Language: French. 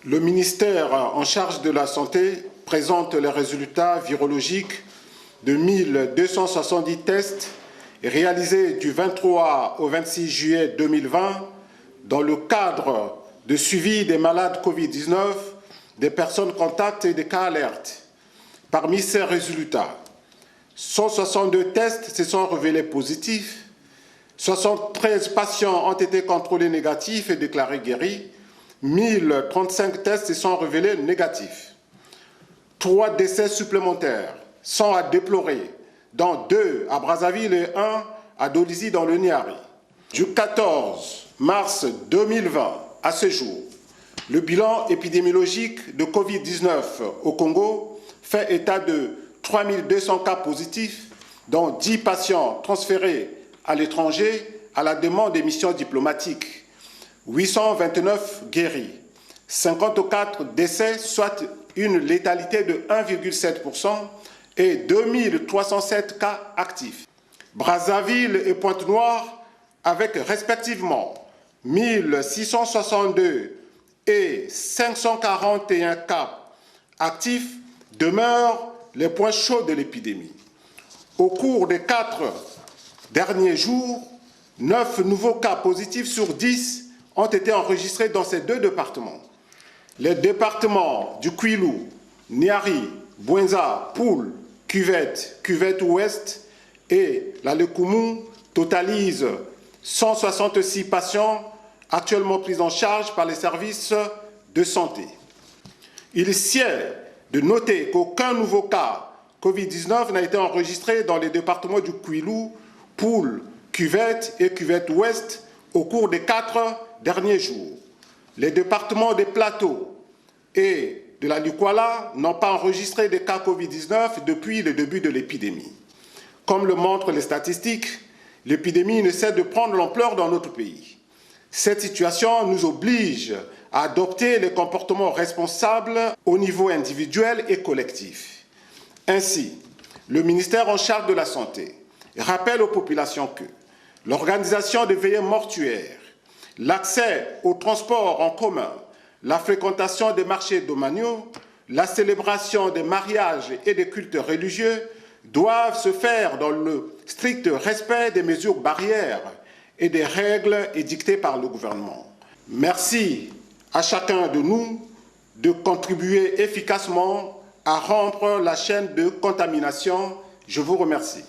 Le ministère en charge de la Santé présente les résultats virologiques de 1270 tests réalisés du 23 au 26 juillet 2020 dans le cadre de suivi des malades Covid-19, des personnes contacts et des cas alertes. Parmi ces résultats, 162 tests se sont révélés positifs, 73 patients ont été contrôlés négatifs et déclarés guéris, 1035 tests se sont révélés négatifs. 3 décès supplémentaires sont à déplorer, dont 2 à Brazzaville et 1 à Dolisie dans le Niari. Du 14 mars 2020 à ce jour, le bilan épidémiologique de Covid-19 au Congo fait état de 3200 cas positifs, dont 10 patients transférés à l'étranger à la demande des missions diplomatiques, 829 guéris, 54 décès, soit une létalité de 1,7% et 2307 cas actifs. Brazzaville et Pointe-Noire, avec respectivement 1662 et 541 cas actifs, demeurent les points chauds de l'épidémie. Au cours des 4 derniers jours, 9 nouveaux cas positifs sur 10 ont été enregistrés dans ces 2 départements. Les départements du Kwilu, Niari, Bouenza, Poul, Cuvette Ouest et la Lekumu totalisent 166 patients actuellement pris en charge par les services de santé. Il sied de noter qu'aucun nouveau cas Covid-19 n'a été enregistré dans les départements du Kwilu, Poul, Cuvette et Cuvette Ouest au cours des 4 derniers jours. Les départements des Plateaux et de la Lukwala n'ont pas enregistré de cas Covid-19 depuis le début de l'épidémie. Comme le montrent les statistiques, l'épidémie ne cesse de prendre l'ampleur dans notre pays. Cette situation nous oblige à adopter les comportements responsables au niveau individuel et collectif. Ainsi, le ministère en charge de la Santé rappelle aux populations que l'organisation des veillées mortuaires, l'accès au transport en commun, la fréquentation des marchés domaniaux, la célébration des mariages et des cultes religieux doivent se faire dans le strict respect des mesures barrières et des règles édictées par le gouvernement. Merci à chacun de nous de contribuer efficacement à rompre la chaîne de contamination. Je vous remercie.